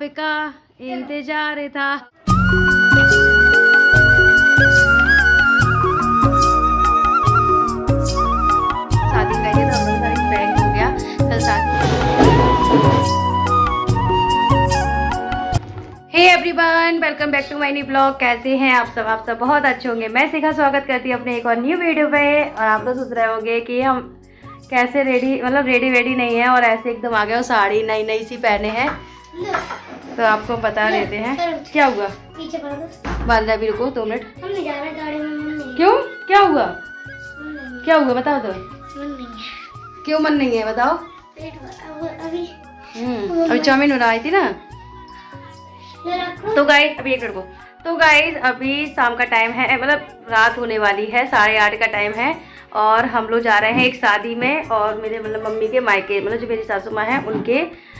का इंतजार था। शादी का ये तो हम लोग का एक प्रैंक हो गया कल शादी। Hey everyone, welcome back to my new blog. कैसे हैं आप सब बहुत अच्छे होंगे। मैं शिखा स्वागत करती हूँ अपने एक और न्यू वीडियो पे। और आप लोग सोच रहे होंगे कि हम कैसे रेडी रेडी नहीं है और ऐसे एकदम आ गए और साड़ी नई नई सी पहने हैं। तो आपको बता देते हैं क्या हुआ। पीछे बांध रहा, अभी रुको 2 मिनट। हम नहीं जा रहे गाड़ी में। क्यों, क्या हुआ? क्या हुआ बताओ तो। मन नहीं है। क्यों मन नहीं है बताओ। अभी अभी चाउमीन बना रही थी ना। तो गाइस अभी एक मिनट। तो गाइस अभी शाम का टाइम है, मतलब रात होने वाली है, 8:30 का टाइम है। और हम लोग जा रहे हैं एक शादी में। और मेरे मम्मी के मायके, जो मेरी सासू माँ हैं उनके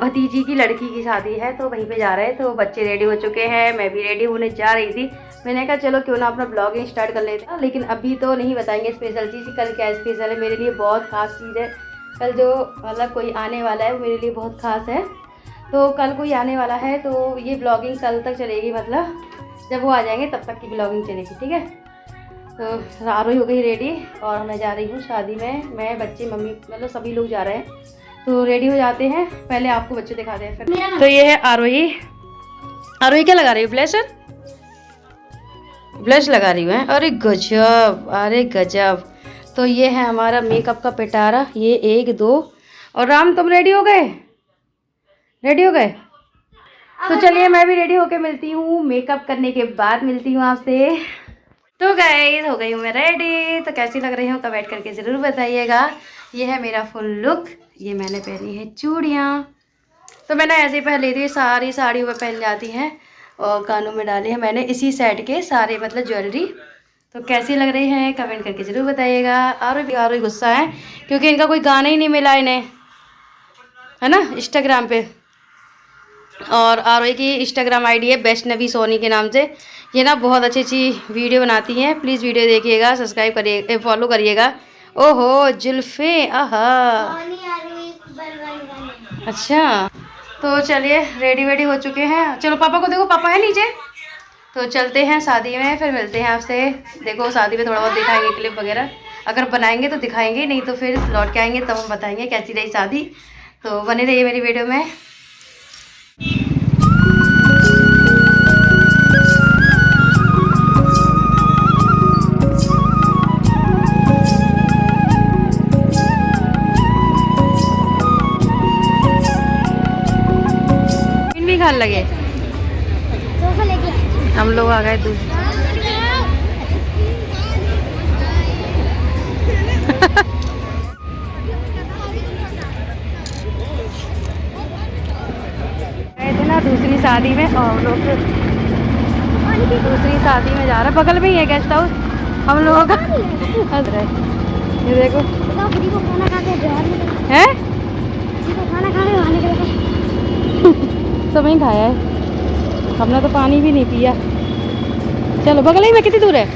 भतीजी की लड़की की शादी है, तो वहीं पे जा रहे हैं। तो बच्चे रेडी हो चुके हैं, मैं भी रेडी होने जा रही थी। मैंने कहा चलो क्यों ना अपना ब्लॉगिंग स्टार्ट कर लेते हैं। लेकिन अभी तो नहीं बताएंगे स्पेशल चीज़। कल क्या स्पेशल है मेरे लिए, बहुत ख़ास चीज़ है। कल जो कोई आने वाला है वो मेरे लिए बहुत ख़ास है। तो कल कोई आने वाला है, तो ये ब्लॉगिंग कल तक चलेगी, जब वो आ जाएंगे तब तक की ब्लॉगिंग चलेगी, ठीक है। तो आरोही हो गई रेडी और मैं जा रही हूँ शादी में। मैं, बच्चे, मम्मी, सभी लोग जा रहे हैं। तो रेडी हो जाते हैं, पहले आपको बच्चे दिखाते हैं फिर। तो ये है आरोही। आरोही क्या लगा रही है? ब्लश लगा रही है। अरे गजब, अरे गजब। तो ये है हमारा मेकअप का पिटारा, ये 1 2। और राम तुम रेडी हो गए? रेडी हो गए? तो चलिए मैं भी रेडी होके मिलती हूँ, मेकअप करने के बाद मिलती हूँ आपसे। तो गाइस हो गई हूँ मैं रेडी। तो कैसी लग रही हूँ कमेंट करके ज़रूर बताइएगा। ये है मेरा फुल लुक। ये मैंने पहनी है चूड़ियाँ। तो मैंने ऐसे ही पहन ली थी, सारी साड़ियों में पहन जाती हैं। और कानों में डाले हैं मैंने इसी सेट के सारे ज्वेलरी। तो कैसी लग रही है कमेंट करके ज़रूर बताइएगा। और भी गुस्सा है क्योंकि इनका कोई गाना ही नहीं मिला इन्हें, है ना, इंस्टाग्राम पे। और आरोही की इंस्टाग्राम आईडी है वैष्णवी सोनी के नाम से। ये ना बहुत अच्छी अच्छी वीडियो बनाती हैं। प्लीज़ वीडियो देखिएगा, सब्सक्राइब करिए, फॉलो करिएगा। ओहो जुल्फे, आहा। अच्छा, तो चलिए रेडी वेडी हो चुके हैं। चलो पापा को देखो, पापा है नीचे। तो चलते हैं शादी में, फिर मिलते हैं आपसे। देखो शादी में थोड़ा बहुत दिखाएंगे क्लिप वगैरह, अगर बनाएंगे तो दिखाएंगे, नहीं तो फिर लौट के आएंगे तब हम बताएंगे कैसी रही शादी। तो बने रहिए मेरी वीडियो में। भी खाने लगे हम लोग, आ गए दूध। गए थे ना दूसरी शादी में, और हम लोग दूसरी शादी में जा रहे हैं। बगल में ही है गेस्ट हाउस हम लोगों का। हंस रहे, ये देखो है सब ही खाया है, हमने तो पानी भी नहीं पिया। चलो बगल ही में, कितनी दूर है।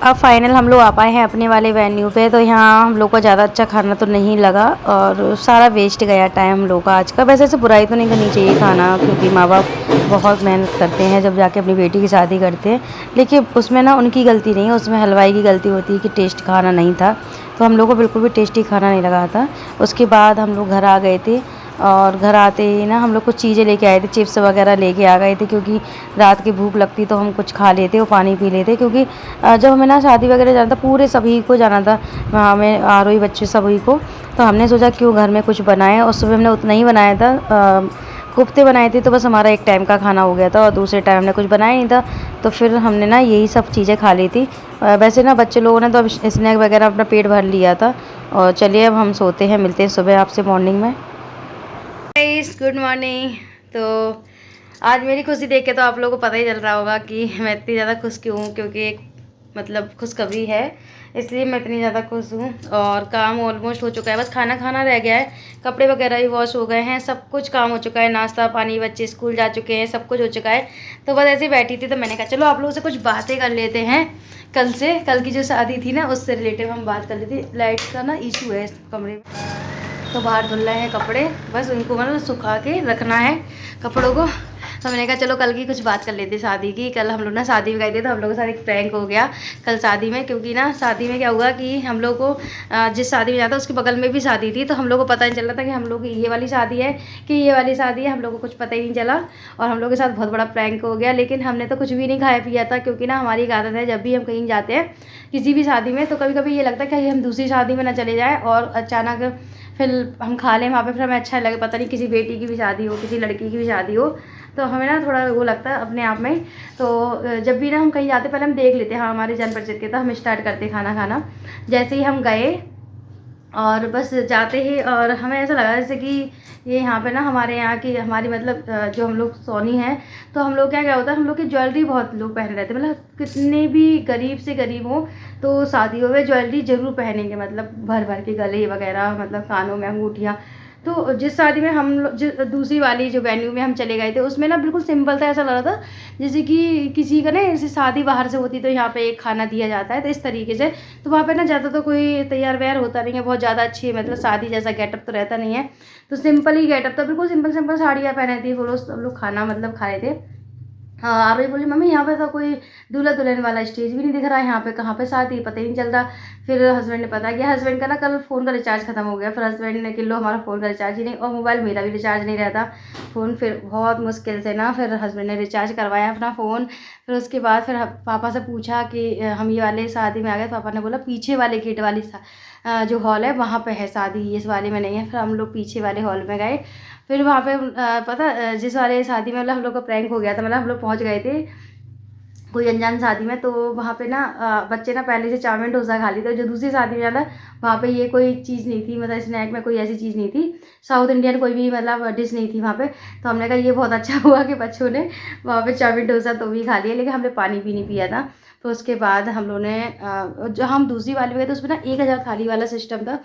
अब फाइनल हम लोग आ पाए हैं अपने वाले वेन्यू पे। तो यहाँ हम लोग को ज़्यादा अच्छा खाना तो नहीं लगा और सारा वेस्ट गया टाइम हम लोग का आज का। वैसे ऐसे बुराई तो नहीं करनी चाहिए खाना, क्योंकि माँ बाप बहुत मेहनत करते हैं जब जाके अपनी बेटी की शादी करते हैं। लेकिन उसमें ना उनकी गलती नहीं है, उसमें हलवाई की गलती होती है कि टेस्ट खाना नहीं था। तो हम लोग को बिल्कुल भी टेस्टी खाना नहीं लगा था। उसके बाद हम लोग घर आ गए थे। और घर आते ही ना हम लोग कुछ चीज़ें लेके आए थे, चिप्स वगैरह लेके आ गए थे, क्योंकि रात की भूख लगती तो हम कुछ खा लेते और पानी पी लेते। क्योंकि जब हमें ना शादी वगैरह जाना था, पूरे सभी को जाना था, हमें आरोही बच्चे सभी को। तो हमने सोचा क्यों घर में कुछ बनाए, और सुबह हमने उतना ही बनाया था, कोफ्ते बनाए थे। तो बस हमारा एक टाइम का खाना हो गया था और दूसरे टाइम हमने कुछ बनाया नहीं था। तो फिर हमने ना यही सब चीज़ें खा ली थी। वैसे ना बच्चे लोगों ने तो अब स्नैक वगैरह अपना पेट भर लिया था। और चलिए अब हम सोते हैं, मिलते हैं सुबह आपसे मॉर्निंग में। Good morning. तो आज मेरी खुशी देख के तो आप लोगों को पता ही चल रहा होगा कि मैं इतनी ज़्यादा खुश क्यों हूँ, क्योंकि एक खुशखबरी है, इसलिए मैं इतनी ज़्यादा खुश हूँ। और काम ऑलमोस्ट हो चुका है, बस खाना खाना रह गया है। कपड़े वगैरह भी वॉश हो गए हैं, सब कुछ काम हो चुका है, नाश्ता पानी, बच्चे स्कूल जा चुके हैं, सब कुछ हो चुका है। तो बस ऐसे ही बैठी थी, तो मैंने कहा चलो आप लोगों से कुछ बातें कर लेते हैं। कल की जो शादी थी ना, उससे रिलेटेड हम बात कर लेते। लाइट का ना इशू है इस कमरे में। तो बाहर धुल रहे हैं कपड़े, बस उनको मतलब सुखा के रखना है कपड़ों को। तो मैंने कहा चलो कल की कुछ बात कर लेते शादी की। कल हम लोग ना शादी में गए थे, तो हम लोगों के साथ एक प्रैंक हो गया कल शादी में। क्योंकि ना शादी में क्या हुआ कि हम लोग को जिस शादी में जाता उसके बगल में भी शादी थी, तो हम लोग को पता नहीं चल रहा था कि हम लोग की ये वाली शादी है कि ये वाली शादी है। हम लोग को कुछ पता ही नहीं चला और हम लोग के साथ बहुत बड़ा प्रैंक हो गया। लेकिन हमने तो कुछ भी नहीं खाया पिया था, क्योंकि ना हमारी एक आदत है जब भी हम कहीं जाते हैं किसी भी शादी में, तो कभी कभी ये लगता है कि हम दूसरी शादी में ना चले जाएँ और अचानक फिर हम खा लें वहाँ पे, फिर हमें अच्छा लगे, पता नहीं किसी बेटी की भी शादी हो, किसी लड़की की भी शादी हो, तो हमें ना थोड़ा वो लगता है अपने आप में। तो जब भी ना हम कहीं जाते पहले हम देख लेते हैं, हाँ हमारे जान परिचित के, तो हम स्टार्ट करते खाना खाना। जैसे ही हम गए और बस जाते ही और हमें ऐसा लगा जैसे कि ये यहाँ पे ना हमारे यहाँ की हमारी मतलब जो हम लोग सोनी हैं, तो हम लोग क्या होता है, हम लोग की ज्वेलरी बहुत लोग पहन रहते हैं, मतलब कितने भी गरीब से गरीब हो तो शादियों में ज्वेलरी ज़रूर पहनेंगे, मतलब भर भर के गले वगैरह, मतलब कानों में अंगूठियाँ। तो जिस शादी में हम लोग दूसरी वाली जो वेन्यू में हम चले गए थे उसमें ना बिल्कुल सिंपल था, ऐसा लग रहा था जैसे कि किसी का ना जैसे शादी बाहर से होती तो यहाँ पे एक खाना दिया जाता है, तो इस तरीके से। तो वहाँ पे ना ज़्यादा तो कोई तैयार व्यार होता नहीं है, बहुत ज़्यादा अच्छी मतलब शादी जैसा गेटअप तो रहता नहीं है, तो सिंपल ही गेटअप था, बिल्कुल सिंपल सिंपल साड़ियाँ पहने थी वो लोग, सब लोग खाना मतलब खा रहे थे। हाँ आप ही बोली मम्मी यहाँ पे तो कोई दूल्हा दुल्हन वाला स्टेज भी नहीं दिख रहा है, यहाँ पे कहाँ पे शादी पता ही नहीं चलता। फिर हस्बैंड ने पता किया, हस्बैंड का ना कल फ़ोन का रिचार्ज खत्म हो गया, फिर हस्बैंड ने कि लो हमारा फ़ोन का रिचार्ज ही नहीं, और मोबाइल मेरा भी रिचार्ज नहीं रहता फ़ोन। फिर बहुत मुश्किल से ना फिर हस्बैंड ने रिचार्ज करवाया अपना फ़ोन। फिर उसके बाद फिर पापा से पूछा कि हम ये वाले शादी में आ गए। पापा ने बोला पीछे वाले गेट वाली जो हॉल है वहाँ पे है शादी, इस वाले में नहीं है। फिर हम लोग पीछे वाले हॉल में गए। फिर वहाँ पे पता जिस वाले शादी में मतलब हम लोग का प्रैंक हो गया था, मतलब हम लोग पहुँच गए थे कोई अनजान शादी में, तो वहाँ पे ना बच्चे ना पहले से चाउमीन डोसा खा ली थी। जो दूसरी शादी में जाता वहाँ पे ये कोई चीज़ नहीं थी, मतलब स्नैक में कोई ऐसी चीज़ नहीं थी, साउथ इंडियन कोई भी मतलब डिश नहीं थी वहाँ पे। तो हमने कहा ये बहुत अच्छा हुआ कि बच्चों ने वहाँ पे चाउमीन डोसा तो भी खा लिया, लेकिन हमने पानी भी नहीं पिया था। तो उसके बाद हम लोगों ने जो हम दूसरी वाली में गए तो उसमें ना 1000 थाली वाला सिस्टम था,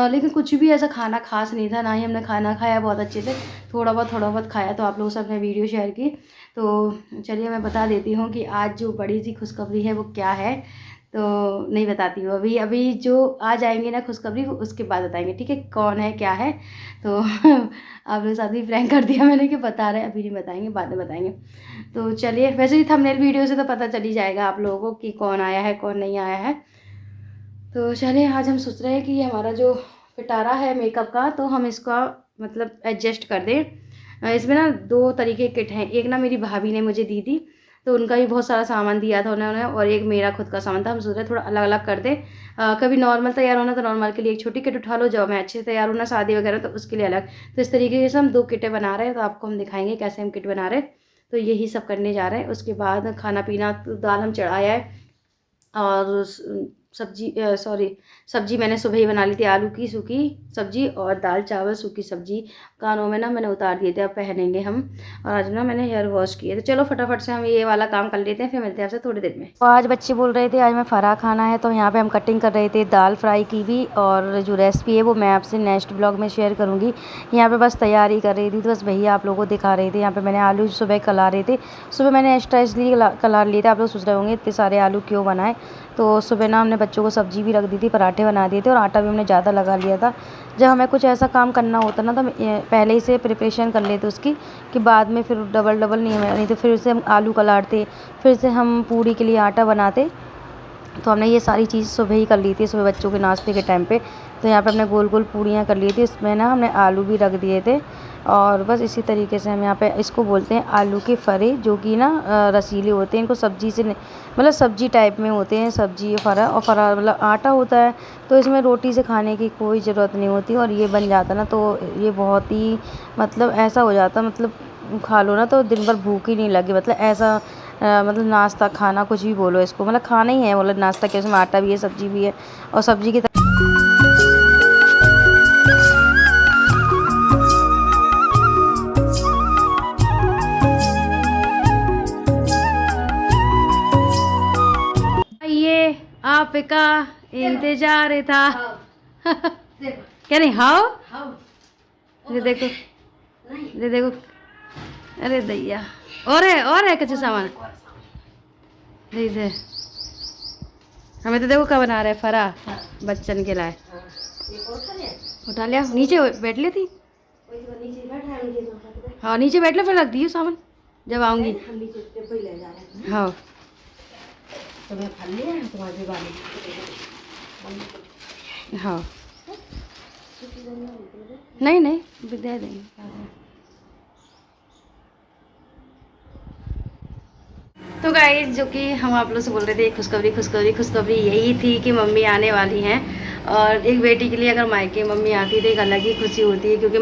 लेकिन कुछ भी ऐसा खाना खास नहीं था, ना ही हमने खाना खाया बहुत अच्छे से, थोड़ा बहुत खाया, तो आप लोगों से हमने वीडियो शेयर की। तो चलिए मैं बता देती हूँ कि आज जो बड़ी सी खुशखबरी है वो क्या है। तो नहीं बताती हूँ अभी, अभी जो आ जाएंगे ना खुशखबरी वो उसके बाद बताएंगे, ठीक है कौन है क्या है। तो आप लोग साथ भी प्रैंक कर दिया मैंने कि बता रहे हैं, अभी नहीं बताएंगे बाद में बताएंगे। तो चलिए वैसे ही थंबनेल वीडियो से तो पता चल ही जाएगा आप लोगों को कि कौन आया है कौन नहीं आया है। तो चलिए आज हम सोच रहे हैं कि हमारा जो पिटारा है मेकअप का, तो हम इसका मतलब एडजस्ट कर दें। इसमें ना 2 तरीके किट हैं, एक ना मेरी भाभी ने मुझे दी थी, तो उनका भी बहुत सारा सामान दिया था उन्होंने, और एक मेरा खुद का सामान था। हम सोच रहे थोड़ा अलग अलग कर दें। कभी नॉर्मल तैयार होना तो नॉर्मल के लिए एक छोटी किट उठा लो, जब मैं अच्छे से तैयार होना शादी वगैरह तो उसके लिए अलग। तो इस तरीके से हम 2 किटें बना रहे हैं, तो आपको हम दिखाएंगे कैसे हम किट बना रहे हैं। तो यही सब करने जा रहे हैं। उसके बाद खाना पीना, तो दाल हम चढ़ाया है, और सब्जी मैंने सुबह ही बना ली थी, आलू की सूखी सब्जी और दाल चावल सूखी सब्जी। कानों में ना मैंने उतार दिए थे, अब पहनेंगे हम। और आज ना मैंने हेयर वॉश किए, तो चलो फटाफट से हम ये वाला काम कर लेते हैं, फिर मिलते हैं आपसे थोड़ी देर में। तो आज बच्चे बोल रहे थे आज मैं फराह खाना है, तो यहाँ पे हम कटिंग कर रहे थे दाल फ्राई की भी, और जो रेसिपी है वो मैं आपसे नेक्स्ट ब्लॉग में शेयर करूँगी। यहाँ पे बस तैयारी कर रही थी, तो बस भैया आप लोगों को दिखा रहे थे। यहाँ पे मैंने आलू सुबह कला रहे थे, सुबह मैंने एक्स्ट्रा इसलिए कला लिए थे, आप लोग सोच रहे होंगे इतने सारे आलू क्यों बनाए। तो सुबह ना हमने बच्चों को सब्जी भी रख दी थी, पराठे बना दिए थे, और आटा भी हमने ज़्यादा लगा लिया था। जब हमें कुछ ऐसा काम करना होता ना तो पहले ही से प्रिपरेशन कर लेते उसकी, कि बाद में फिर डबल नहीं तो फिर से हम आलू कलाते, फिर से हम पूरी के लिए आटा बनाते। तो हमने ये सारी चीज़ सुबह ही कर ली थी, सुबह बच्चों के नाश्ते के टाइम पे। तो यहाँ पे हमने गोल गोल पूड़ियाँ कर ली थी, इसमें ना हमने आलू भी रख दिए थे। और बस इसी तरीके से हम यहाँ पे इसको बोलते हैं आलू के फरे, जो कि ना रसीले होते हैं, इनको सब्जी से मतलब सब्जी टाइप में होते हैं, सब्जी फरा, और फरा मतलब आटा होता है, तो इसमें रोटी से खाने की कोई ज़रूरत नहीं होती। और ये बन जाता ना तो ये बहुत ही मतलब ऐसा हो जाता, मतलब खा लो ना तो दिन भर भूख ही नहीं लगी, मतलब ऐसा मतलब नाश्ता खाना कुछ भी बोलो इसको, मतलब खाना ही है, मतलब नाश्ता के उसमें आटा भी है सब्जी भी है, और सब्जी की ये आपका इंतजार था। क्या नहीं हाओ, ये देखो ये देखो, अरे दैया और है कुछ सामान जैसे हमें तो देखो क्या बना रहे फरा बच्चन के लाए। उठा लिया, नीचे बैठ लेती। हाँ नीचे बैठ लो, फिर रख दियो सामान जब आऊँगी। हाँ हाँ नहीं नहीं दे देंगे। तो गाइस जो कि हम आप लोग से बोल रहे थे, खुशखबरी यही थी कि मम्मी आने वाली हैं। और एक बेटी के लिए अगर मायके मम्मी आती तो एक अलग ही खुशी होती है, क्योंकि